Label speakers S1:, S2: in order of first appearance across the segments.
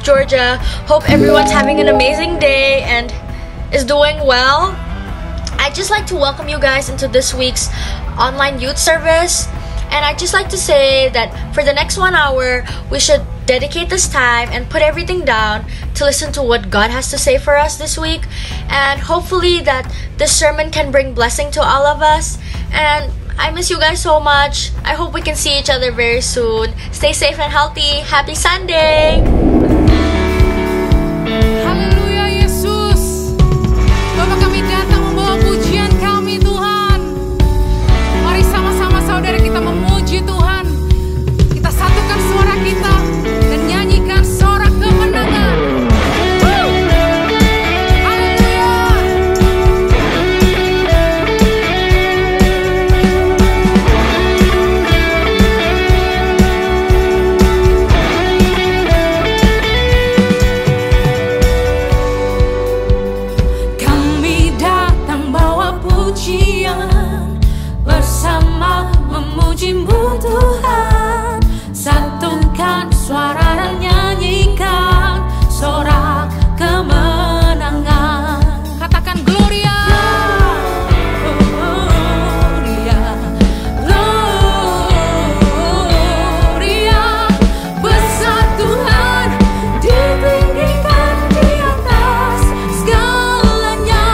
S1: Georgia. Hope everyone's having an amazing day and is doing well. I'd just like to welcome you guys into this week's online youth service. And I'd just like to say that for the next 1 hour, we should dedicate this time and put everything down to listen to what God has to say for us this week. And hopefully that this sermon can bring blessing to all of us. And I miss you guys so much. I hope we can see each other very soon. Stay safe and healthy. Happy Sunday!
S2: Haleluya Yesus. Bapak, kami datang membawa pujian kami Tuhan. Mari sama-sama saudara kita memuji Tuhan. Kita satukan suara kita dan nyanyikan sorak kemenangan. Bersama memuji-Mu Tuhan, satukan suara dan nyanyikan sorak kemenangan. Katakan Gloria, Gloria, Gloria. Besar Tuhan, ditinggikan di atas segalanya.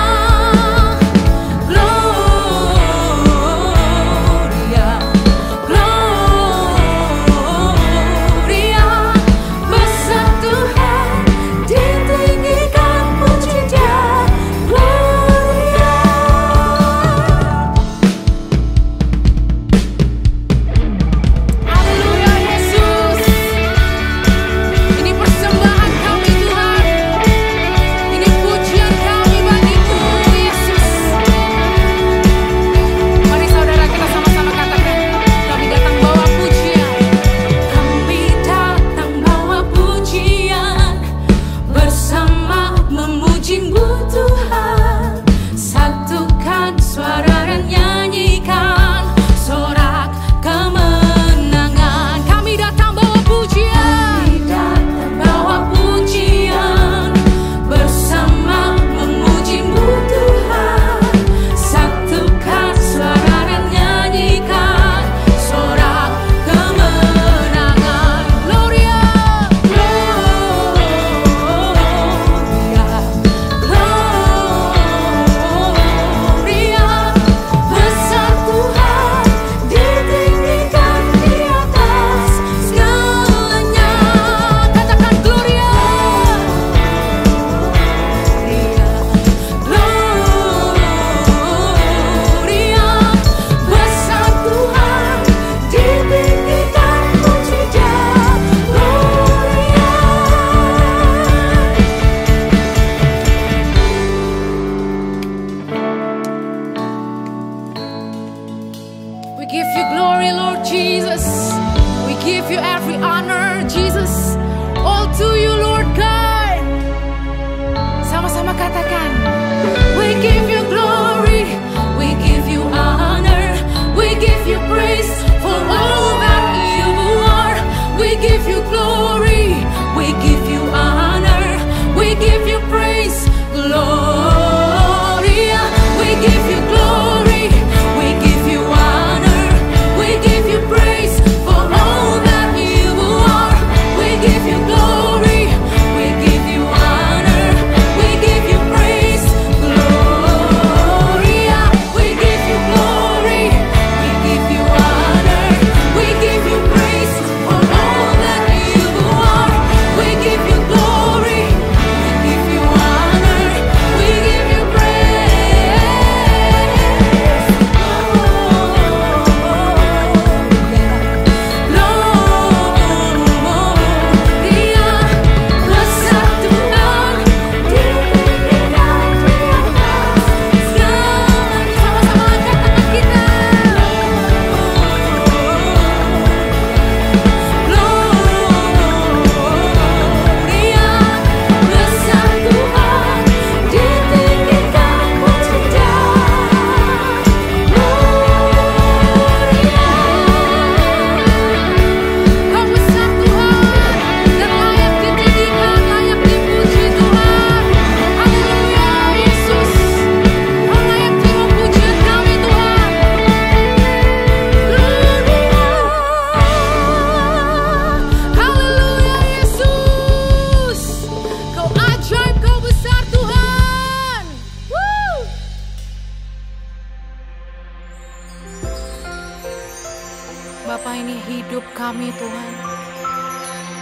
S2: Bapa, ini hidup kami Tuhan.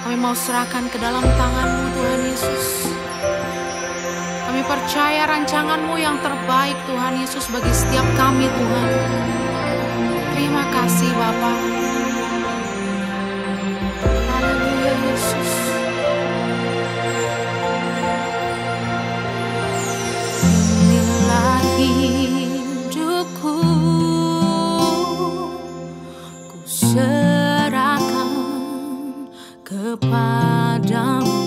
S2: Kami mau serahkan ke dalam tangan-Mu Tuhan Yesus. Kami percaya rancangan-Mu yang terbaik Tuhan Yesus bagi setiap kami Tuhan. Terima kasih Bapa. Haleluya Yesus. Inilah hidupku, ku serahkan kepadamu.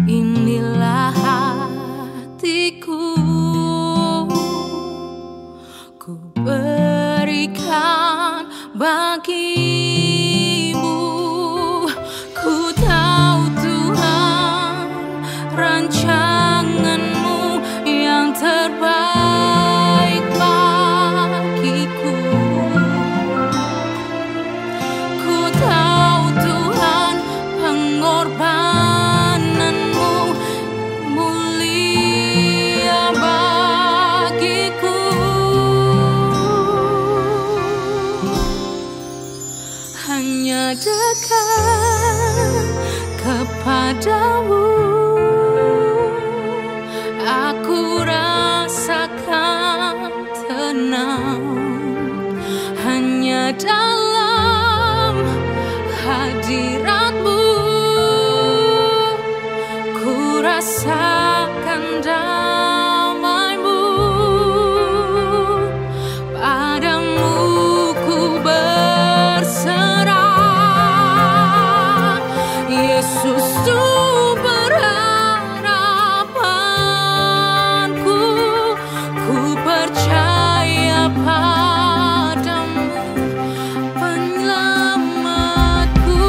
S2: Inilah hatiku, ku berikan bagimu. Ku tahu Tuhan, rancangan-Mu yang terbaik bagiku. Ku tahu Tuhan, pengorbanan-Mu mulia bagiku. Hanya dekat kepadamu aku rasakan tenang. Hanya dalam hadirat-Mu ku rasakan damai-Mu. Padamu ku berserah, Yesus sumber harapanku. Ku percaya padamu, penyelamatku.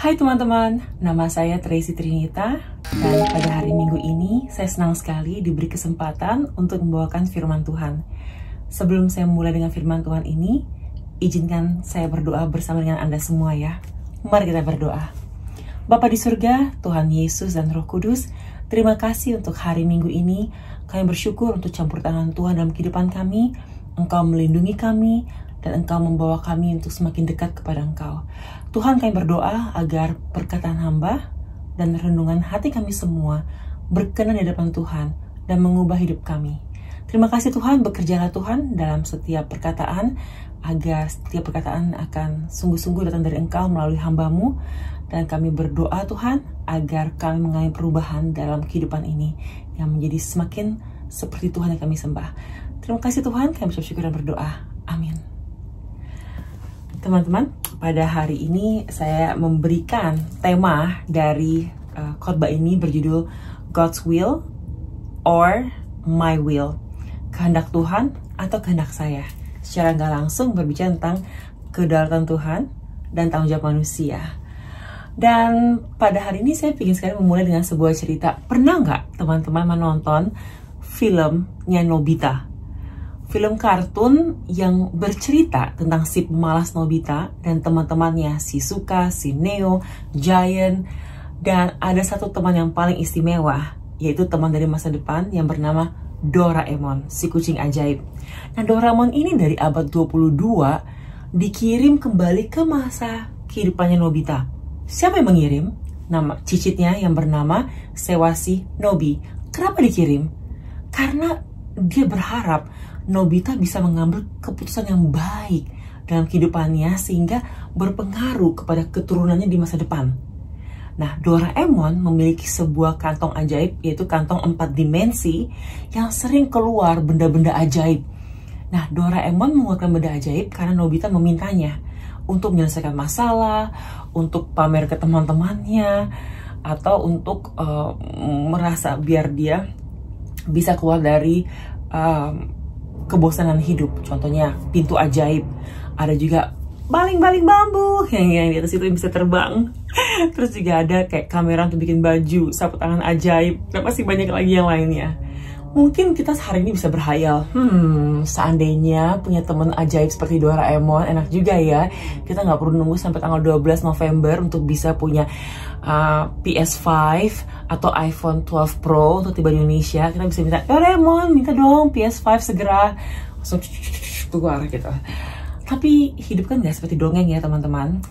S3: Hai teman-teman, nama saya Tracy Trinita dan pada hari Minggu ini saya senang sekali diberi kesempatan untuk membawakan firman Tuhan. Sebelum saya mulai dengan firman Tuhan ini, izinkan saya berdoa bersama dengan Anda semua ya. Mari kita berdoa. Bapa di surga, Tuhan Yesus dan Roh Kudus, terima kasih untuk hari Minggu ini. Kami bersyukur untuk campur tangan Tuhan dalam kehidupan kami. Engkau melindungi kami dan Engkau membawa kami untuk semakin dekat kepada Engkau. Tuhan, kami berdoa agar perkataan hamba dan renungan hati kami semua berkenan di depan Tuhan dan mengubah hidup kami. Terima kasih Tuhan, bekerjalah Tuhan dalam setiap perkataan, agar setiap perkataan akan sungguh-sungguh datang dari Engkau melalui hamba-Mu. Dan kami berdoa Tuhan, agar kami mengalami perubahan dalam kehidupan ini, yang menjadi semakin seperti Tuhan yang kami sembah. Terima kasih Tuhan, kami bersyukur dan berdoa. Amin. Teman-teman, pada hari ini saya memberikan tema dari khotbah ini berjudul God's Will or My Will. Kehendak Tuhan atau kehendak saya. Secara nggak langsung berbicara tentang kedaulatan Tuhan dan tanggung jawab manusia. Dan pada hari ini saya ingin sekali memulai dengan sebuah cerita. Pernah nggak teman-teman menonton filmnya Nobita? Film kartun yang bercerita tentang si pemalas Nobita dan teman-temannya, si Suka, si Neo, Giant, dan ada satu teman yang paling istimewa, yaitu teman dari masa depan yang bernama Doraemon, si kucing ajaib. Nah, Doraemon ini dari abad 22 dikirim kembali ke masa kehidupannya Nobita. Siapa yang mengirim? Nama cicitnya yang bernama Sewasi Nobi. Kenapa dikirim? Karena dia berharap Nobita bisa mengambil keputusan yang baik dalam kehidupannya sehingga berpengaruh kepada keturunannya di masa depan. Nah, Doraemon memiliki sebuah kantong ajaib, yaitu kantong 4 dimensi yang sering keluar benda-benda ajaib. Nah, Doraemon mengeluarkan benda ajaib karena Nobita memintanya untuk menyelesaikan masalah, untuk pamer ke teman-temannya, atau untuk merasa biar dia bisa keluar dari kebosanan hidup. Contohnya pintu ajaib, ada juga baling-baling bambu yang di atas itu yang bisa terbang. Terus juga ada kayak kamera untuk bikin baju, sapu tangan ajaib, dan masih banyak lagi yang lainnya. Mungkin kita hari ini bisa berhayal, seandainya punya teman ajaib seperti Doraemon, enak juga ya. Kita nggak perlu nunggu sampai tanggal 12 November untuk bisa punya PS5 atau iPhone 12 Pro untuk tiba di Indonesia. Kita bisa minta, Doraemon, minta dong PS5 segera. Langsung keluar gitu. Tapi hidup kan nggak seperti dongeng ya teman-teman.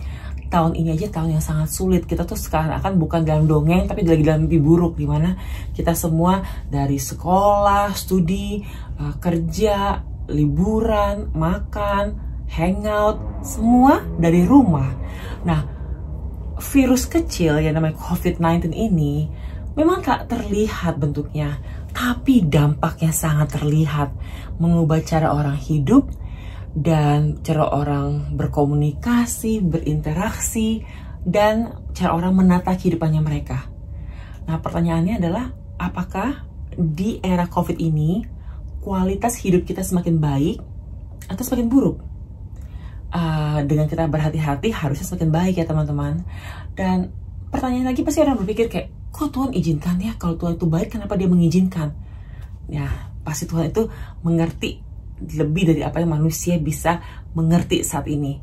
S3: Tahun ini aja tahun yang sangat sulit. Kita tuh sekarang akan bukan dalam dongeng, tapi lagi dalam mimpi buruk, dimana kita semua dari sekolah, studi, kerja, liburan, makan, hangout, semua dari rumah. Nah, virus kecil yang namanya COVID-19 ini memang tak terlihat bentuknya, tapi dampaknya sangat terlihat, mengubah cara orang hidup dan cara orang berkomunikasi, berinteraksi, dan cara orang menata kehidupannya mereka. Nah, pertanyaannya adalah, apakah di era COVID ini kualitas hidup kita semakin baik atau semakin buruk? Dengan kita berhati-hati harusnya semakin baik ya teman-teman. Dan pertanyaan lagi pasti orang berpikir kayak, kok Tuhan izinkan ya? Kalau Tuhan itu baik, kenapa dia mengizinkan? Ya, pasti Tuhan itu mengerti lebih dari apa yang manusia bisa mengerti saat ini.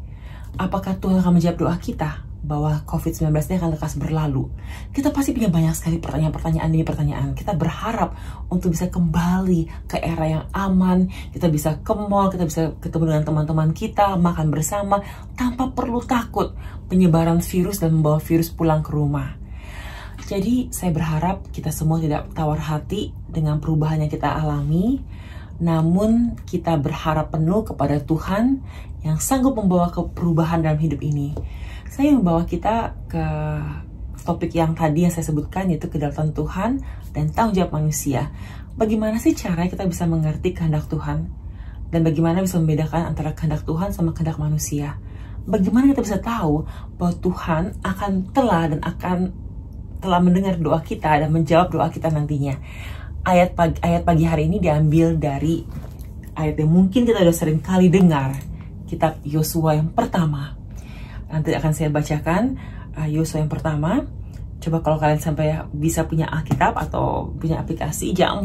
S3: Apakah Tuhan akan menjawab doa kita bahwa COVID-19 ini akan lekas berlalu? Kita pasti punya banyak sekali pertanyaan demi pertanyaan. Kita berharap untuk bisa kembali ke era yang aman. Kita bisa ke mall, kita bisa ketemu dengan teman-teman kita, makan bersama tanpa perlu takut penyebaran virus dan membawa virus pulang ke rumah. Jadi saya berharap kita semua tidak tawar hati dengan perubahan yang kita alami, namun kita berharap penuh kepada Tuhan yang sanggup membawa perubahan dalam hidup ini. Saya membawa kita ke topik yang tadi yang saya sebutkan, yaitu kedaulatan Tuhan dan tanggung jawab manusia. Bagaimana sih cara kita bisa mengerti kehendak Tuhan? Dan bagaimana bisa membedakan antara kehendak Tuhan sama kehendak manusia? Bagaimana kita bisa tahu bahwa Tuhan telah mendengar doa kita dan menjawab doa kita nantinya? Ayat pagi hari ini diambil dari ayat yang mungkin kita sudah sering kali dengar, kitab Yosua yang pertama. Nanti akan saya bacakan Yosua yang pertama. Coba kalau kalian sampai bisa punya Alkitab atau punya aplikasi, jangan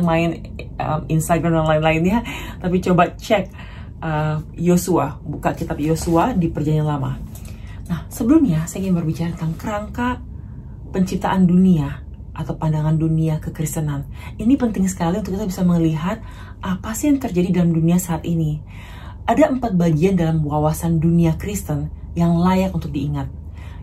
S3: main Instagram dan lain-lainnya, tapi coba cek Yosua, buka kitab Yosua di Perjanjian Lama. Nah, sebelumnya saya ingin berbicara tentang kerangka penciptaan dunia atau pandangan dunia kekristenan. Ini penting sekali untuk kita bisa melihat apa sih yang terjadi dalam dunia saat ini. Ada 4 bagian dalam wawasan dunia Kristen yang layak untuk diingat.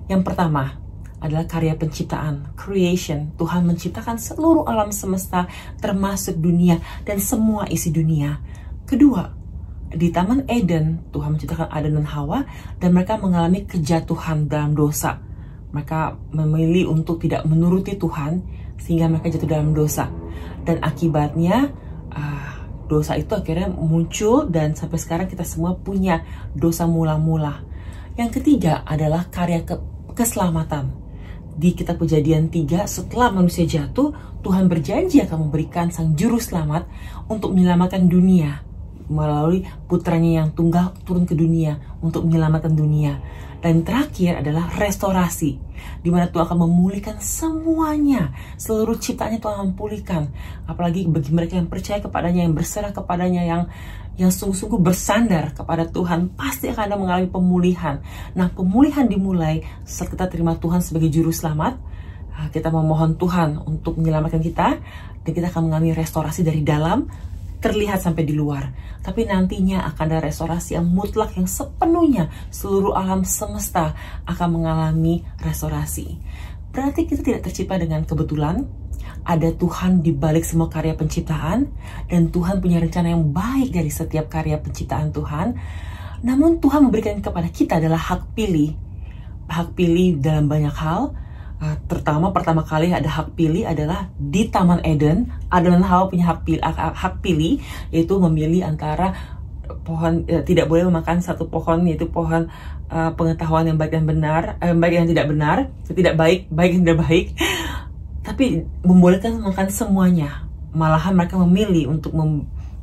S3: Yang pertama adalah karya penciptaan, creation. Tuhan menciptakan seluruh alam semesta, termasuk dunia dan semua isi dunia. Kedua, di Taman Eden, Tuhan menciptakan Adam dan Hawa, dan mereka mengalami kejatuhan dalam dosa. Mereka memilih untuk tidak menuruti Tuhan, sehingga mereka jatuh dalam dosa. Dan akibatnya, dosa itu akhirnya muncul, dan sampai sekarang kita semua punya dosa mula-mula. Yang ketiga adalah karya keselamatan. Di kitab Kejadian 3, setelah manusia jatuh, Tuhan berjanji akan memberikan sang juru selamat untuk menyelamatkan dunia melalui putranya yang tunggal turun ke dunia untuk menyelamatkan dunia. Dan terakhir adalah restorasi, di mana Tuhan akan memulihkan semuanya, seluruh ciptaannya Tuhan memulihkan. Apalagi bagi mereka yang percaya kepadanya, yang berserah kepadanya, yang sungguh-sungguh bersandar kepada Tuhan, pasti akan ada mengalami pemulihan. Nah, pemulihan dimulai saat kita terima Tuhan sebagai juru selamat. Kita memohon Tuhan untuk menyelamatkan kita, dan kita akan mengalami restorasi dari dalam, terlihat sampai di luar. Tapi nantinya akan ada restorasi yang mutlak, yang sepenuhnya seluruh alam semesta akan mengalami restorasi. Berarti kita tidak tercipta dengan kebetulan. Ada Tuhan di balik semua karya penciptaan, dan Tuhan punya rencana yang baik dari setiap karya penciptaan Tuhan. Namun Tuhan memberikan kepada kita adalah hak pilih. Hak pilih dalam banyak hal. Pertama kali ada hak pilih adalah di Taman Eden. Adam dan Hawa punya hak pilih, yaitu memilih antara pohon, tidak boleh memakan satu pohon, yaitu pohon pengetahuan yang baik dan benar, baik yang tidak benar, tidak baik, baik yang tidak baik. Tapi membolehkan makan semuanya. Malahan mereka memilih untuk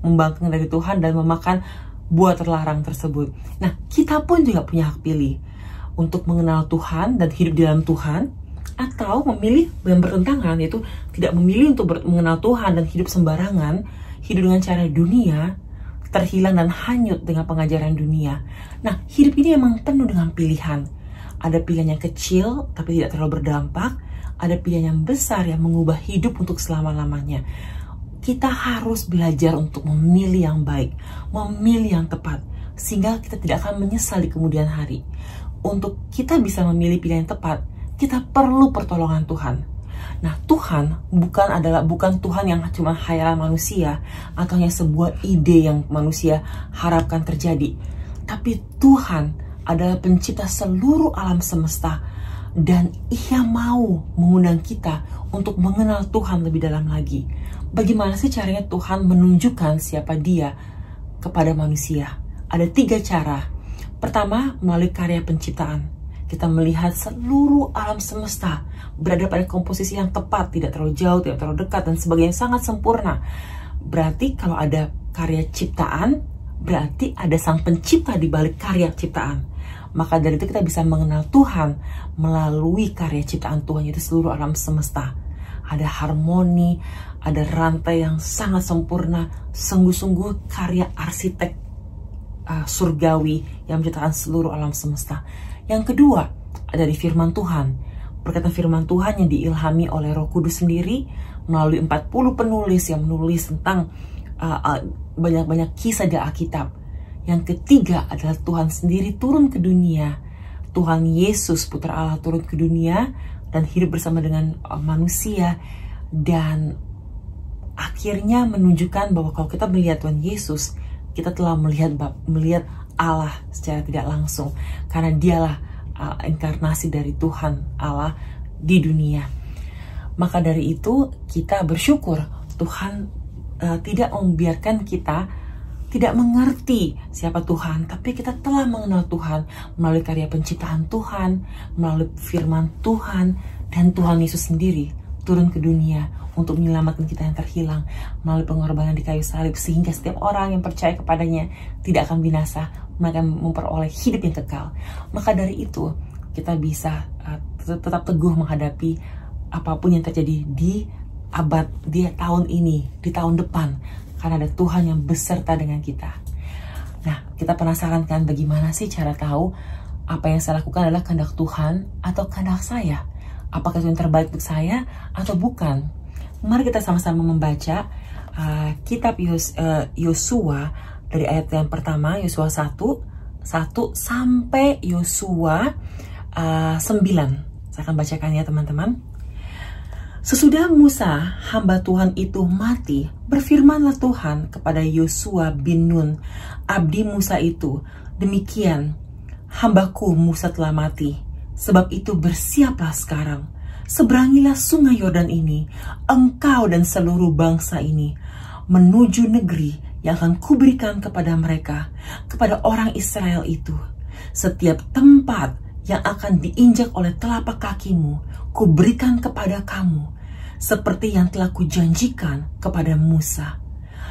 S3: membangkang dari Tuhan dan memakan buah terlarang tersebut. Nah, kita pun juga punya hak pilih untuk mengenal Tuhan dan hidup di dalam Tuhan, atau memilih yang bertentangan, yaitu tidak memilih untuk mengenal Tuhan dan hidup sembarangan, hidup dengan cara dunia, terhilang dan hanyut dengan pengajaran dunia. Nah, hidup ini memang penuh dengan pilihan. Ada pilihan yang kecil tapi tidak terlalu berdampak, ada pilihan yang besar yang mengubah hidup untuk selama-lamanya. Kita harus belajar untuk memilih yang baik, memilih yang tepat, sehingga kita tidak akan menyesal di kemudian hari. Untuk kita bisa memilih pilihan yang tepat, kita perlu pertolongan Tuhan. Nah, Tuhan bukan Tuhan yang cuma khayalan manusia atau hanya sebuah ide yang manusia harapkan terjadi. Tapi Tuhan adalah pencipta seluruh alam semesta, dan Ia mau mengundang kita untuk mengenal Tuhan lebih dalam lagi. Bagaimana sih caranya Tuhan menunjukkan siapa Dia kepada manusia? Ada 3 cara. Pertama, melalui karya penciptaan. Kita melihat seluruh alam semesta berada pada komposisi yang tepat, tidak terlalu jauh, tidak terlalu dekat, dan sebagainya, sangat sempurna. Berarti kalau ada karya ciptaan, berarti ada sang pencipta di balik karya ciptaan. Maka dari itu kita bisa mengenal Tuhan melalui karya ciptaan Tuhan, yaitu seluruh alam semesta. Ada harmoni, ada rantai yang sangat sempurna, sungguh-sungguh karya arsitek surgawi yang menciptakan seluruh alam semesta. Yang kedua, ada di firman Tuhan. Perkataan firman Tuhan yang diilhami oleh Roh Kudus sendiri melalui 40 penulis yang menulis tentang banyak-banyak kisah di Alkitab. Yang ketiga adalah Tuhan sendiri turun ke dunia. Tuhan Yesus, Putra Allah, turun ke dunia dan hidup bersama dengan manusia. Dan akhirnya menunjukkan bahwa kalau kita melihat Tuhan Yesus, kita telah melihat Allah secara tidak langsung. Karena Dialah inkarnasi dari Tuhan Allah di dunia. Maka dari itu kita bersyukur Tuhan tidak membiarkan kita tidak mengerti siapa Tuhan, tapi kita telah mengenal Tuhan melalui karya penciptaan Tuhan, melalui firman Tuhan, dan Tuhan Yesus sendiri turun ke dunia untuk menyelamatkan kita yang terhilang melalui pengorbanan di kayu salib, sehingga setiap orang yang percaya kepadanya tidak akan binasa, maka memperoleh hidup yang kekal. Maka dari itu kita bisa tetap teguh menghadapi apapun yang terjadi di tahun ini, di tahun depan, karena ada Tuhan yang beserta dengan kita. Nah, kita penasaran kan bagaimana sih cara tahu apa yang saya lakukan adalah kehendak Tuhan atau kehendak saya? Apakah itu yang terbaik untuk saya atau bukan? Mari kita sama-sama membaca kitab Yosua dari ayat yang pertama, Yosua 1 sampai Yosua 9. Saya akan bacakan ya teman-teman. Sesudah Musa, hamba Tuhan itu mati, berfirmanlah Tuhan kepada Yosua bin Nun, abdi Musa itu, demikian, hambaku Musa telah mati, sebab itu bersiaplah sekarang, seberangilah sungai Yordan ini, engkau dan seluruh bangsa ini, menuju negeri yang akan kuberikan kepada mereka, kepada orang Israel itu. Setiap tempat yang akan diinjak oleh telapak kakimu, kuberikan kepada kamu, seperti yang telah kujanjikan kepada Musa.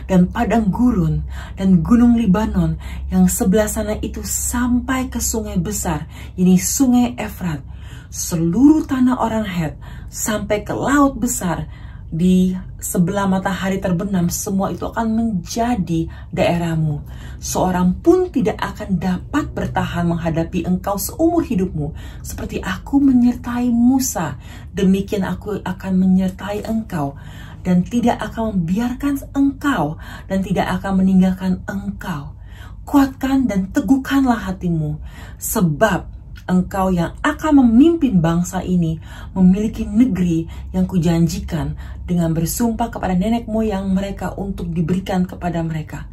S3: Dan padang gurun dan gunung Libanon yang sebelah sana itu sampai ke sungai besar, ini sungai Efrat, seluruh tanah orang Het sampai ke laut besar di sebelah matahari terbenam, semua itu akan menjadi daerahmu. Seorang pun tidak akan dapat bertahan menghadapi engkau seumur hidupmu. Seperti aku menyertai Musa, demikian aku akan menyertai engkau, dan tidak akan membiarkan engkau, dan tidak akan meninggalkan engkau. Kuatkan dan teguhkanlah hatimu, sebab engkau yang akan memimpin bangsa ini memiliki negeri yang kujanjikan dengan bersumpah kepada nenek moyang mereka untuk diberikan kepada mereka.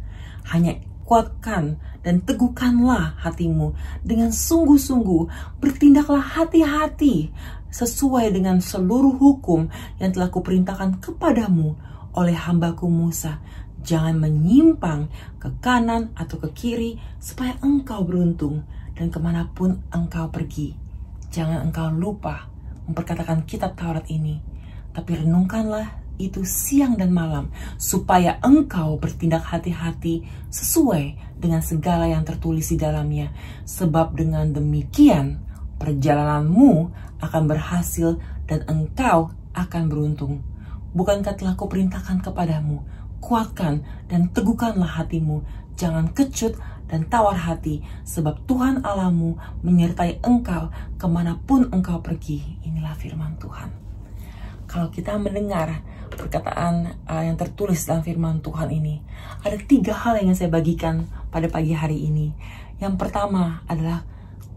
S3: Hanya kuatkan dan teguhkanlah hatimu dengan sungguh-sungguh, bertindaklah hati-hati sesuai dengan seluruh hukum yang telah kuperintahkan kepadamu oleh hambaku Musa. Jangan menyimpang ke kanan atau ke kiri supaya engkau beruntung dan kemanapun engkau pergi. Jangan engkau lupa memperkatakan kitab Taurat ini, tapi renungkanlah itu siang dan malam, supaya engkau bertindak hati-hati sesuai dengan segala yang tertulis di dalamnya. Sebab dengan demikian perjalananmu akan berhasil dan engkau akan beruntung. Bukankah telah kuperintahkan kepadamu, kuatkan dan teguhkanlah hatimu, jangan kecut dan tawar hati, sebab Tuhan Allahmu menyertai engkau kemanapun engkau pergi. Inilah firman Tuhan. Kalau kita mendengar perkataan yang tertulis dalam firman Tuhan ini, ada 3 hal yang saya bagikan pada pagi hari ini. Yang pertama adalah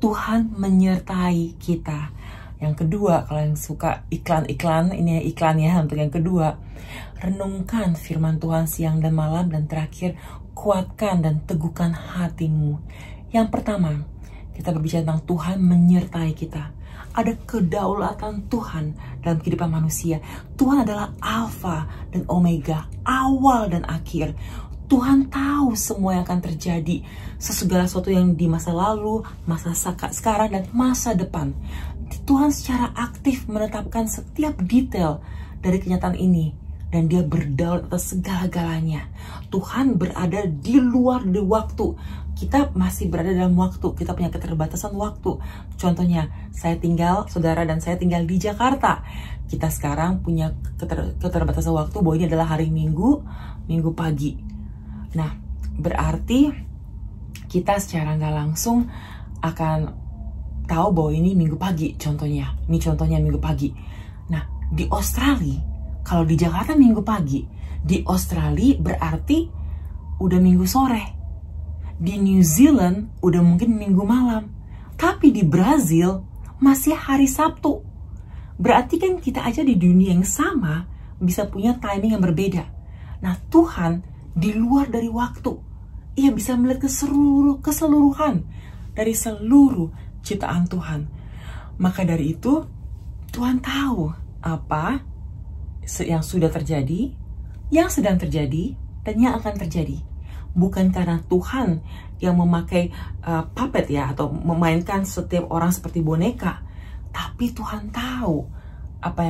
S3: Tuhan menyertai kita. Yang kedua, kalau yang suka iklan-iklan, ini iklannya untuk yang kedua, renungkan firman Tuhan siang dan malam. Dan terakhir, kuatkan dan teguhkan hatimu. Yang pertama, kita berbicara tentang Tuhan menyertai kita. Ada kedaulatan Tuhan dalam kehidupan manusia. Tuhan adalah Alfa dan Omega, awal dan akhir. Tuhan tahu semua yang akan terjadi, segala sesuatu yang di masa lalu, masa sekarang, dan masa depan. Tuhan secara aktif menetapkan setiap detail dari kenyataan ini. Dan dia berdaulat atas segala-galanya. Tuhan berada di luar di waktu. Kita masih berada dalam waktu. Kita punya keterbatasan waktu. Contohnya, saudara dan saya tinggal di Jakarta. Kita sekarang punya keterbatasan waktu bahwa ini adalah hari Minggu pagi. Nah, berarti kita secara nggak langsung akan tahu bahwa ini Minggu pagi contohnya. Ini contohnya Minggu pagi. Nah, di Australia, kalau di Jakarta Minggu pagi, di Australia berarti udah Minggu sore. Di New Zealand udah mungkin Minggu malam. Tapi di Brazil masih hari Sabtu. Berarti kan kita aja di dunia yang sama bisa punya timing yang berbeda. Nah, Tuhan di luar dari waktu. Ia bisa melihat keseluruhan dari seluruh ciptaan Tuhan. Maka dari itu, Tuhan tahu apa yang sudah terjadi, yang sedang terjadi, dan yang akan terjadi. Bukan karena Tuhan yang memakai puppet ya, atau memainkan setiap orang seperti boneka, tapi Tuhan tahu apa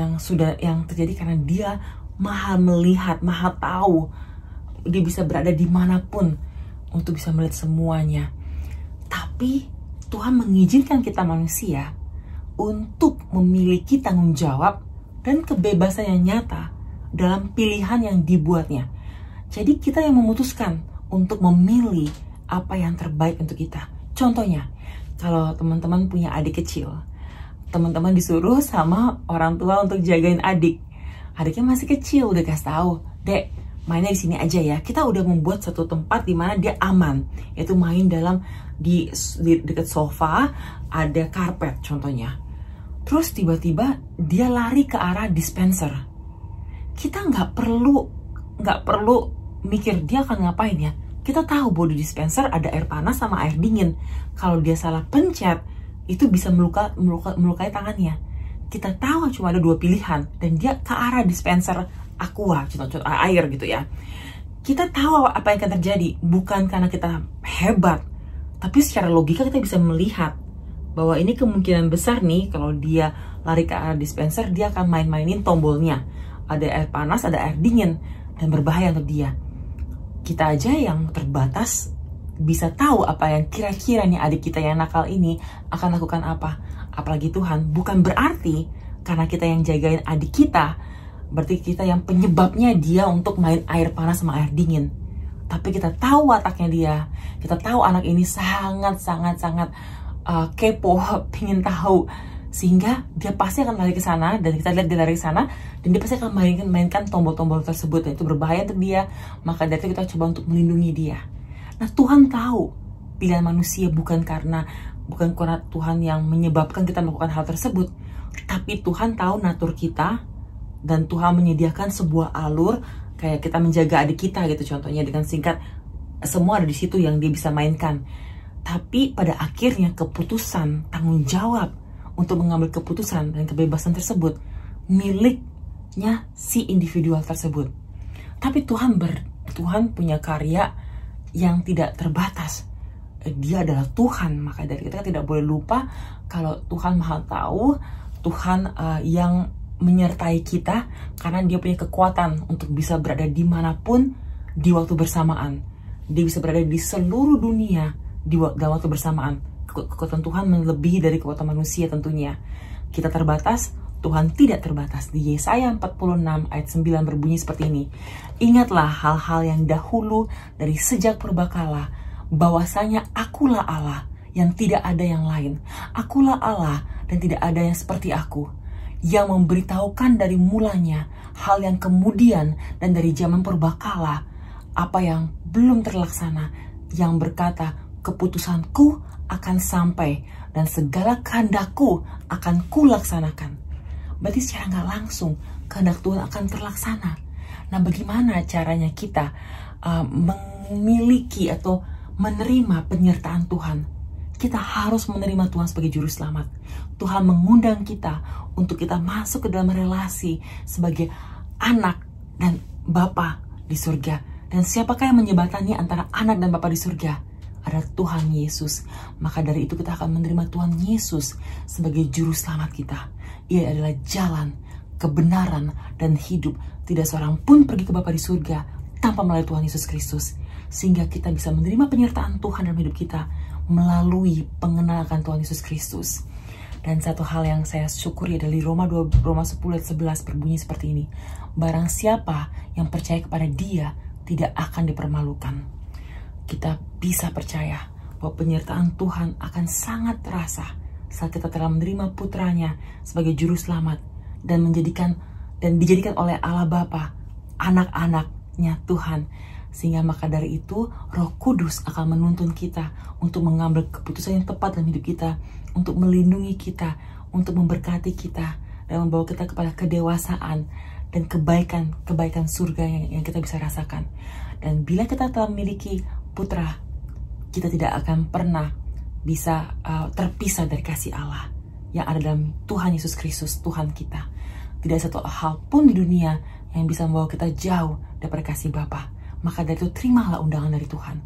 S3: yang terjadi karena Dia maha melihat, maha tahu. Dia bisa berada dimanapun untuk bisa melihat semuanya. Tapi Tuhan mengizinkan kita manusia untuk memiliki tanggung jawab dan kebebasan yang nyata dalam pilihan yang dibuatnya. Jadi kita yang memutuskan untuk memilih apa yang terbaik untuk kita. Contohnya, kalau teman-teman punya adik kecil, teman-teman disuruh sama orang tua untuk jagain adik. Adiknya masih kecil, udah kasih tahu, "Dek, mainnya di sini aja ya." Kita udah membuat satu tempat di mana dia aman, yaitu main di dekat sofa, ada karpet contohnya. Terus tiba-tiba dia lari ke arah dispenser. Kita nggak perlu mikir dia akan ngapain ya. Kita tahu bahwa di dispenser ada air panas sama air dingin. Kalau dia salah pencet, itu bisa melukai tangannya. Kita tahu cuma ada 2 pilihan, dan dia ke arah dispenser aqua, contoh air gitu ya. Kita tahu apa yang akan terjadi, bukan karena kita hebat, tapi secara logika kita bisa melihat bahwa ini kemungkinan besar nih, kalau dia lari ke arah dispenser, dia akan main-mainin tombolnya. Ada air panas, ada air dingin, dan berbahaya untuk dia. Kita aja yang terbatas bisa tahu apa yang kira-kira nih adik kita yang nakal ini akan lakukan apa. Apalagi Tuhan. Bukan berarti karena kita yang jagain adik kita, berarti kita yang penyebabnya dia untuk main air panas sama air dingin. Tapi kita tahu wataknya dia. Kita tahu anak ini sangat kepo, pengen tahu. Sehingga dia pasti akan lari ke sana, dan kita lihat dia lari ke sana, dan dia pasti akan mainkan tombol-tombol tersebut, dan itu berbahaya untuk dia. Maka dari itu kita coba untuk melindungi dia. Nah, Tuhan tahu pilihan manusia bukan karena Tuhan yang menyebabkan kita melakukan hal tersebut, tapi Tuhan tahu natur kita, dan Tuhan menyediakan sebuah alur kayak kita menjaga adik kita gitu, contohnya dengan singkat, semua ada di situ yang dia bisa mainkan. Tapi pada akhirnya keputusan, tanggung jawab untuk mengambil keputusan dan kebebasan tersebut miliknya si individual tersebut. Tapi Tuhan punya karya yang tidak terbatas. Dia adalah Tuhan, maka dari itu kita tidak boleh lupa kalau Tuhan Maha Tahu, Tuhan yang menyertai kita, karena dia punya kekuatan untuk bisa berada dimanapun di waktu bersamaan. Dia bisa berada di seluruh dunia dalam waktu bersamaan. Kekuatan Tuhan melebihi dari kekuatan manusia tentunya. Kita terbatas, Tuhan tidak terbatas. Di Yesaya 46 ayat 9 berbunyi seperti ini. "Ingatlah hal-hal yang dahulu dari sejak purbakala, bahwasanya akulah Allah yang tidak ada yang lain. Akulah Allah dan tidak ada yang seperti aku, yang memberitahukan dari mulanya hal yang kemudian dan dari zaman purbakala apa yang belum terlaksana, yang berkata, keputusanku akan sampai dan segala kehendakku akan kulaksanakan." Berarti secara nggak langsung kehendak Tuhan akan terlaksana. Nah, bagaimana caranya kita memiliki atau menerima penyertaan Tuhan? Kita harus menerima Tuhan sebagai juru selamat. Tuhan mengundang kita untuk kita masuk ke dalam relasi sebagai anak dan Bapa di surga. Dan siapakah yang menjembatani antara anak dan Bapa di surga? Ada Tuhan Yesus. Maka dari itu kita akan menerima Tuhan Yesus sebagai juru selamat kita. Ia adalah jalan, kebenaran, dan hidup. Tidak seorang pun pergi ke Bapa di surga tanpa melalui Tuhan Yesus Kristus. Sehingga kita bisa menerima penyertaan Tuhan dalam hidup kita melalui pengenalan Tuhan Yesus Kristus. Dan satu hal yang saya syukuri dari Roma 10 ayat 11 berbunyi seperti ini. Barang siapa yang percaya kepada Dia tidak akan dipermalukan. Kita bisa percaya bahwa penyertaan Tuhan akan sangat terasa saat kita telah menerima putranya sebagai juru selamat dan dijadikan oleh Allah Bapa anak-anaknya Tuhan. Sehingga maka dari itu Roh Kudus akan menuntun kita untuk mengambil keputusan yang tepat dalam hidup kita, untuk melindungi kita, untuk memberkati kita, dan membawa kita kepada kedewasaan dan kebaikan surga yang kita bisa rasakan. Dan bila kita telah memiliki putra, kita tidak akan pernah bisa terpisah dari kasih Allah yang ada dalam Tuhan Yesus Kristus, Tuhan kita. Tidak satu hal pun di dunia yang bisa membawa kita jauh daripada kasih Bapa. Maka dari itu terimalah undangan dari Tuhan.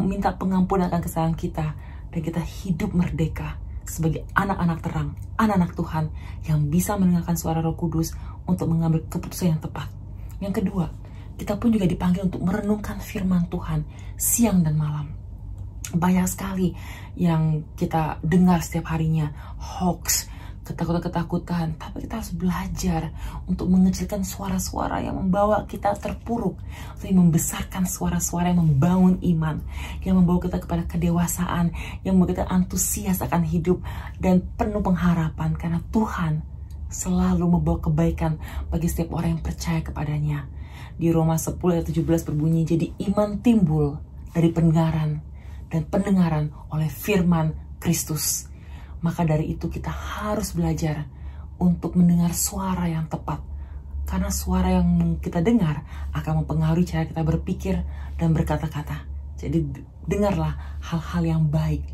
S3: Minta pengampunan akan kesalahan kita, dan kita hidup merdeka sebagai anak-anak terang, anak-anak Tuhan yang bisa mendengarkan suara Roh Kudus untuk mengambil keputusan yang tepat. Yang kedua, kita pun juga dipanggil untuk merenungkan firman Tuhan siang dan malam. Banyak sekali yang kita dengar setiap harinya, hoax, ketakutan-ketakutan, tapi kita harus belajar untuk mengecilkan suara-suara yang membawa kita terpuruk, tapi membesarkan suara-suara yang membangun iman, yang membawa kita kepada kedewasaan, yang membawa kita antusias akan hidup dan penuh pengharapan, karena Tuhan selalu membawa kebaikan bagi setiap orang yang percaya kepadanya. Di Roma 10 ayat 17 berbunyi, jadi iman timbul dari pendengaran, dan pendengaran oleh firman Kristus. Maka dari itu kita harus belajar untuk mendengar suara yang tepat. Karena suara yang kita dengar akan mempengaruhi cara kita berpikir dan berkata-kata. Jadi dengarlah hal-hal yang baik.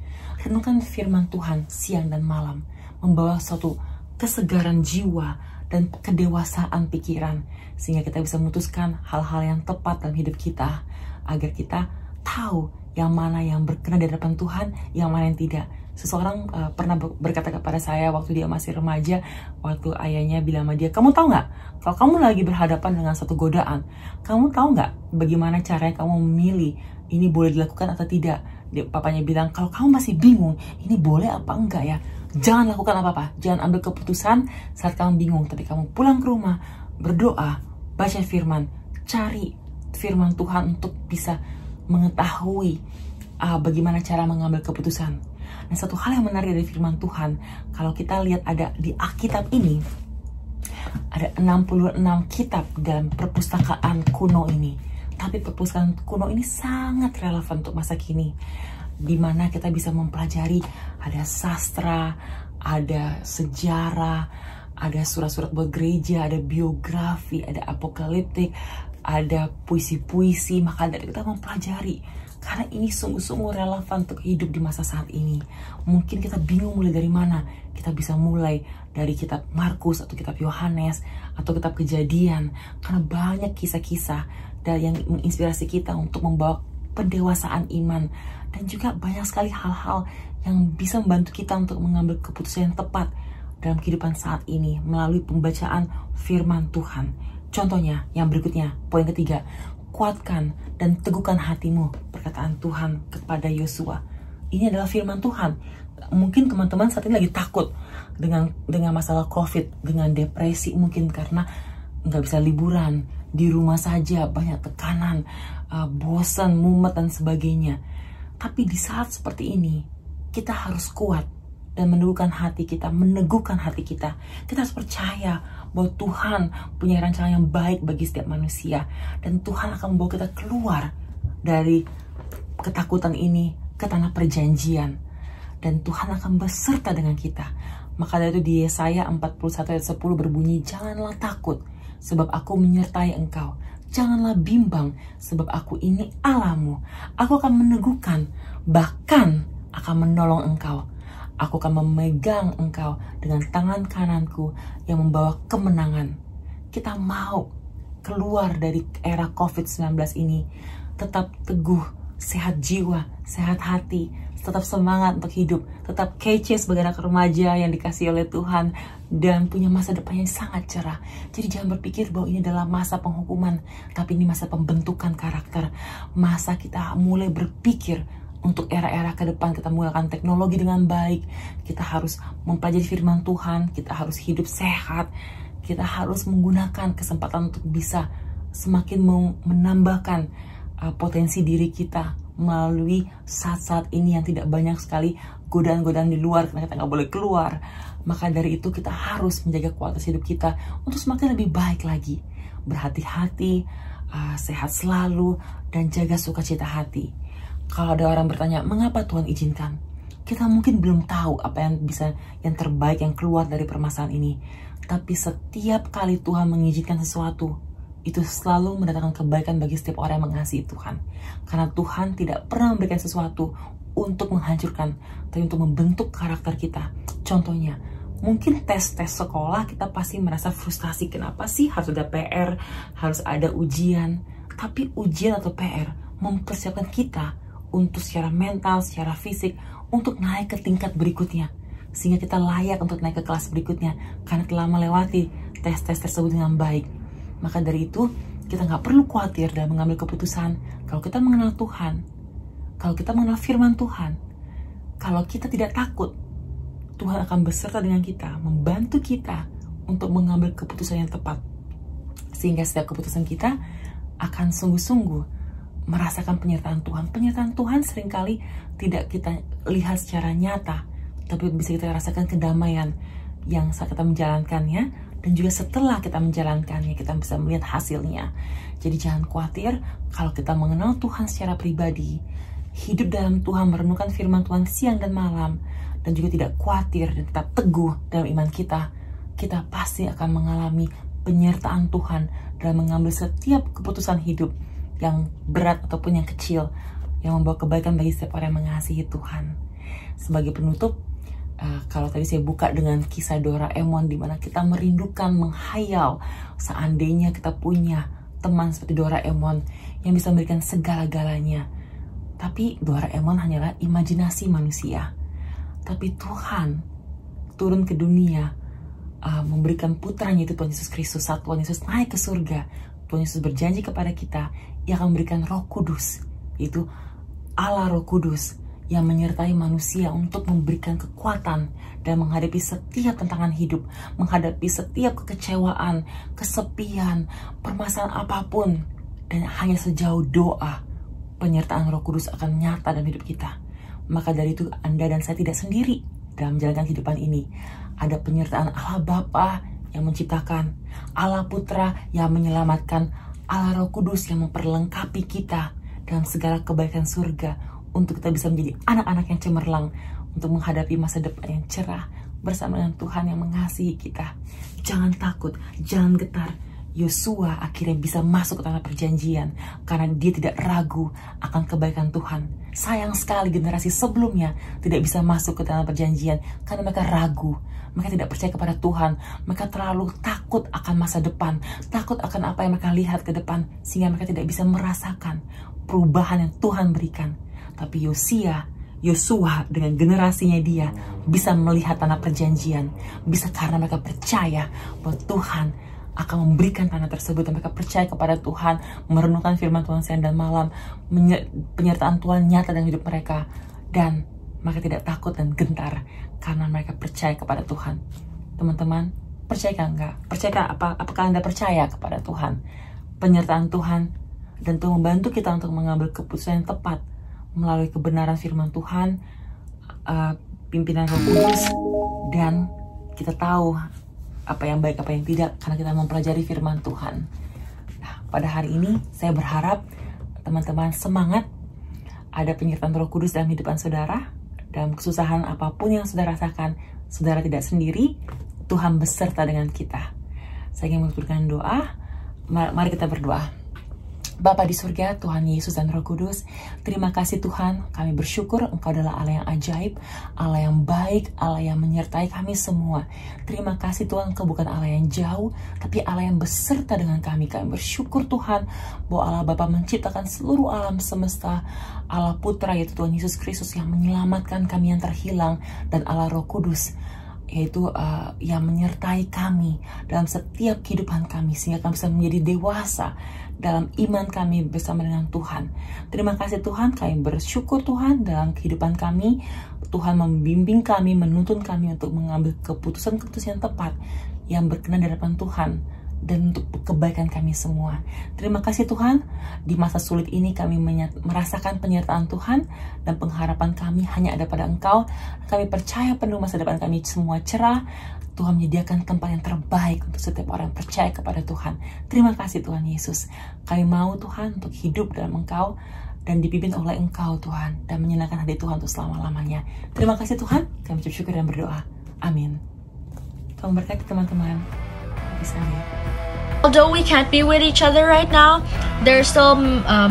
S3: Renungkan firman Tuhan siang dan malam, membawa suatu kesegaran jiwa dan kedewasaan pikiran, sehingga kita bisa memutuskan hal-hal yang tepat dalam hidup kita, agar kita tahu yang mana yang berkenan di hadapan Tuhan, yang mana yang tidak. Seseorang pernah berkata kepada saya waktu dia masih remaja, waktu ayahnya bilang sama dia, kamu tahu nggak, kalau kamu lagi berhadapan dengan satu godaan, kamu tahu nggak bagaimana caranya kamu memilih ini boleh dilakukan atau tidak? Papanya bilang, kalau kamu masih bingung, ini boleh apa enggak ya, jangan lakukan apa-apa, jangan ambil keputusan saat kamu bingung, tapi kamu pulang ke rumah, berdoa, baca firman, cari firman Tuhan untuk bisa mengetahui bagaimana cara mengambil keputusan. Dan satu hal yang menarik dari firman Tuhan, kalau kita lihat ada di Alkitab ini, ada 66 kitab dalam perpustakaan kuno ini. Tapi perpustakaan kuno ini sangat relevan untuk masa kini, di mana kita bisa mempelajari ada sastra, ada sejarah, ada surat-surat buat gereja, ada biografi, ada apokaliptik, ada puisi-puisi. Maka dari kita mempelajari, karena ini sungguh-sungguh relevan untuk hidup di masa saat ini. Mungkin kita bingung mulai dari mana. Kita bisa mulai dari kitab Markus atau kitab Yohanes atau kitab Kejadian, karena banyak kisah-kisah yang menginspirasi kita untuk membawa pendewasaan iman. Dan juga banyak sekali hal-hal yang bisa membantu kita untuk mengambil keputusan yang tepat dalam kehidupan saat ini melalui pembacaan firman Tuhan. Contohnya yang berikutnya, poin ketiga, kuatkan dan teguhkan hatimu, perkataan Tuhan kepada Yosua. Ini adalah firman Tuhan. Mungkin teman-teman saat ini lagi takut dengan masalah COVID, dengan depresi mungkin karena nggak bisa liburan, di rumah saja, banyak tekanan, bosan, mumet dan sebagainya. Tapi di saat seperti ini, kita harus kuat dan meneguhkan hati kita, meneguhkan hati kita. Kita harus percaya bahwa Tuhan punya rencana yang baik bagi setiap manusia, dan Tuhan akan membawa kita keluar dari ketakutan ini ke tanah perjanjian, dan Tuhan akan beserta dengan kita. Maka dari itu di Yesaya 41 ayat 10 berbunyi, janganlah takut sebab aku menyertai engkau, janganlah bimbang sebab aku ini Allahmu, aku akan meneguhkan, bahkan akan menolong engkau. Aku akan memegang engkau dengan tangan kananku yang membawa kemenangan. Kita mau keluar dari era COVID-19 ini, tetap teguh, sehat jiwa, sehat hati, tetap semangat untuk hidup, tetap kece sebagai anak remaja yang dikasih oleh Tuhan, dan punya masa depan yang sangat cerah. Jadi jangan berpikir bahwa ini adalah masa penghukuman, tapi ini masa pembentukan karakter. Masa kita mulai berpikir untuk era-era ke depan, kita menggunakan teknologi dengan baik. Kita harus mempelajari firman Tuhan, kita harus hidup sehat, kita harus menggunakan kesempatan untuk bisa semakin menambahkan potensi diri kita melalui saat-saat ini yang tidak banyak sekali godaan-godaan di luar, karena kita nggak boleh keluar. Maka dari itu kita harus menjaga kualitas hidup kita untuk semakin lebih baik lagi. Berhati-hati, sehat selalu, dan jaga sukacita hati. Kalau ada orang bertanya, mengapa Tuhan izinkan? Kita mungkin belum tahu apa yang terbaik yang keluar dari permasalahan ini. Tapi setiap kali Tuhan mengizinkan sesuatu, itu selalu mendatangkan kebaikan bagi setiap orang yang mengasihi Tuhan. Karena Tuhan tidak pernah memberikan sesuatu untuk menghancurkan, tapi untuk membentuk karakter kita. Contohnya, mungkin tes-tes sekolah kita pasti merasa frustasi. Kenapa sih harus ada PR, harus ada ujian? Tapi ujian atau PR mempersiapkan kita untuk secara mental, secara fisik, untuk naik ke tingkat berikutnya. Sehingga kita layak untuk naik ke kelas berikutnya, karena telah melewati tes-tes tersebut dengan baik. Maka dari itu, kita nggak perlu khawatir dalam mengambil keputusan. Kalau kita mengenal Tuhan, kalau kita mengenal firman Tuhan, kalau kita tidak takut Tuhan akan beserta dengan kita, membantu kita untuk mengambil keputusan yang tepat. Sehingga setiap keputusan kita akan sungguh-sungguh merasakan penyertaan Tuhan. Penyertaan Tuhan seringkali tidak kita lihat secara nyata, tapi bisa kita rasakan kedamaian yang saat kita menjalankannya, dan juga setelah kita menjalankannya, kita bisa melihat hasilnya. Jadi jangan khawatir kalau kita mengenal Tuhan secara pribadi, hidup dalam Tuhan, merenungkan firman Tuhan siang dan malam, dan juga tidak khawatir dan tetap teguh dalam iman kita, kita pasti akan mengalami penyertaan Tuhan dalam mengambil setiap keputusan hidup yang berat ataupun yang kecil, yang membawa kebaikan bagi setiap orang yang mengasihi Tuhan. Sebagai penutup, kalau tadi saya buka dengan kisah Doraemon, di mana kita merindukan, menghayal seandainya kita punya teman seperti Doraemon yang bisa memberikan segala-galanya. Tapi Doraemon hanyalah imajinasi manusia. Tapi Tuhan turun ke dunia, memberikan putranya itu Tuhan Yesus Kristus. Saat Tuhan Yesus naik ke surga, Tuhan Yesus berjanji kepada kita, Ia akan memberikan Roh Kudus, yaitu Allah Roh Kudus, yang menyertai manusia untuk memberikan kekuatan dan menghadapi setiap tantangan hidup, menghadapi setiap kekecewaan, kesepian, permasalahan apapun. Dan hanya sejauh doa, penyertaan Roh Kudus akan nyata dalam hidup kita. Maka dari itu Anda dan saya tidak sendiri dalam menjalankan kehidupan ini. Ada penyertaan Allah Bapa yang menciptakan, Allah Putra yang menyelamatkan, Allah Roh Kudus yang memperlengkapi kita dalam segala kebaikan surga, untuk kita bisa menjadi anak-anak yang cemerlang, untuk menghadapi masa depan yang cerah bersama dengan Tuhan yang mengasihi kita. Jangan takut, jangan getar. Yosua akhirnya bisa masuk ke tanah perjanjian karena dia tidak ragu akan kebaikan Tuhan. Sayang sekali generasi sebelumnya tidak bisa masuk ke tanah perjanjian karena mereka ragu. Mereka tidak percaya kepada Tuhan. Mereka terlalu takut akan masa depan, takut akan apa yang mereka lihat ke depan, sehingga mereka tidak bisa merasakan perubahan yang Tuhan berikan. Tapi Yosua dengan generasinya dia bisa melihat tanah perjanjian, bisa karena mereka percaya bahwa Tuhan akan memberikan tanah tersebut, dan mereka percaya kepada Tuhan, merenungkan firman Tuhan siang dan malam, penyertaan Tuhan nyata dalam hidup mereka, dan mereka tidak takut dan gentar karena mereka percaya kepada Tuhan. Teman-teman, percaya enggak? Apakah Anda percaya kepada Tuhan? Penyertaan Tuhan dan Tuhan membantu kita untuk mengambil keputusan yang tepat melalui kebenaran firman Tuhan, pimpinan Roh Kudus, dan kita tahu apa yang baik, apa yang tidak, karena kita mempelajari firman Tuhan. Nah, pada hari ini saya berharap teman-teman semangat, ada penyertaan Roh Kudus dalam kehidupan saudara. Dalam kesusahan apapun yang saudara rasakan, saudara tidak sendiri, Tuhan beserta dengan kita. Saya ingin mengucapkan doa. Mari kita berdoa. Bapa di surga, Tuhan Yesus dan Roh Kudus, terima kasih Tuhan, kami bersyukur Engkau adalah Allah yang ajaib, Allah yang baik, Allah yang menyertai kami semua. Terima kasih Tuhan, Engkau bukan Allah yang jauh, tapi Allah yang beserta dengan kami. Kami bersyukur Tuhan, bahwa Allah Bapa menciptakan seluruh alam semesta, Allah Putra yaitu Tuhan Yesus Kristus yang menyelamatkan kami yang terhilang, dan Allah Roh Kudus yaitu yang menyertai kami dalam setiap kehidupan kami, sehingga kami bisa menjadi dewasa dalam iman kami bersama dengan Tuhan. Terima kasih Tuhan, kami bersyukur Tuhan dalam kehidupan kami. Tuhan membimbing kami, menuntun kami untuk mengambil keputusan-keputusan yang tepat, yang berkenan di hadapan Tuhan, dan untuk kebaikan kami semua. Terima kasih Tuhan, di masa sulit ini kami merasakan penyertaan Tuhan, dan pengharapan kami hanya ada pada Engkau. Kami percaya penuh masa depan kami semua cerah. Tuhan menyediakan tempat yang terbaik untuk setiap orang yang percaya kepada Tuhan. Terima kasih Tuhan Yesus. Kami mau Tuhan untuk hidup dalam Engkau dan dipimpin oleh Engkau Tuhan, dan menyenangkan hati Tuhan untuk selama-lamanya. Terima kasih Tuhan, kami ucap syukur dan berdoa. Amin. Tuhan berkati teman-teman.
S1: Although we can't be with each other right now, there are still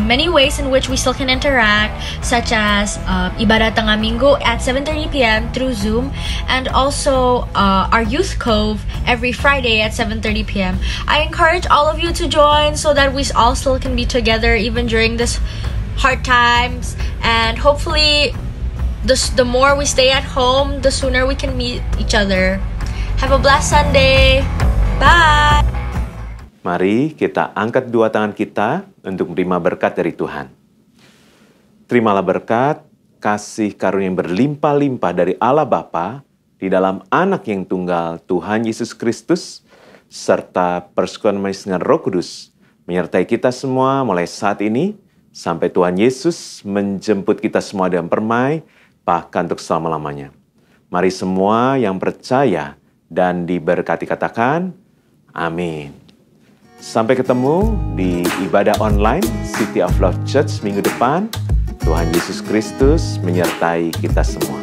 S1: many ways in which we still can interact, such as Ibadah Tengah Minggu at 7:30 p.m. through Zoom, and also our Youth Cove every Friday at 7:30 p.m. I encourage all of you to join so that we all still can be together even during this hard times, and hopefully the more we stay at home, the sooner we can meet each other. Have a blessed Sunday. Bye.
S4: Mari kita angkat dua tangan kita untuk menerima berkat dari Tuhan. Terimalah berkat, kasih karunia yang berlimpah-limpah dari Allah Bapa, di dalam Anak yang tunggal Tuhan Yesus Kristus, serta persekutuan manis dengan Roh Kudus, menyertai kita semua mulai saat ini, sampai Tuhan Yesus menjemput kita semua dengan permai, bahkan untuk selama-lamanya. Mari semua yang percaya dan diberkati katakan, amin. Sampai ketemu di ibadah online City of Love Church minggu depan. Tuhan Yesus Kristus menyertai kita semua.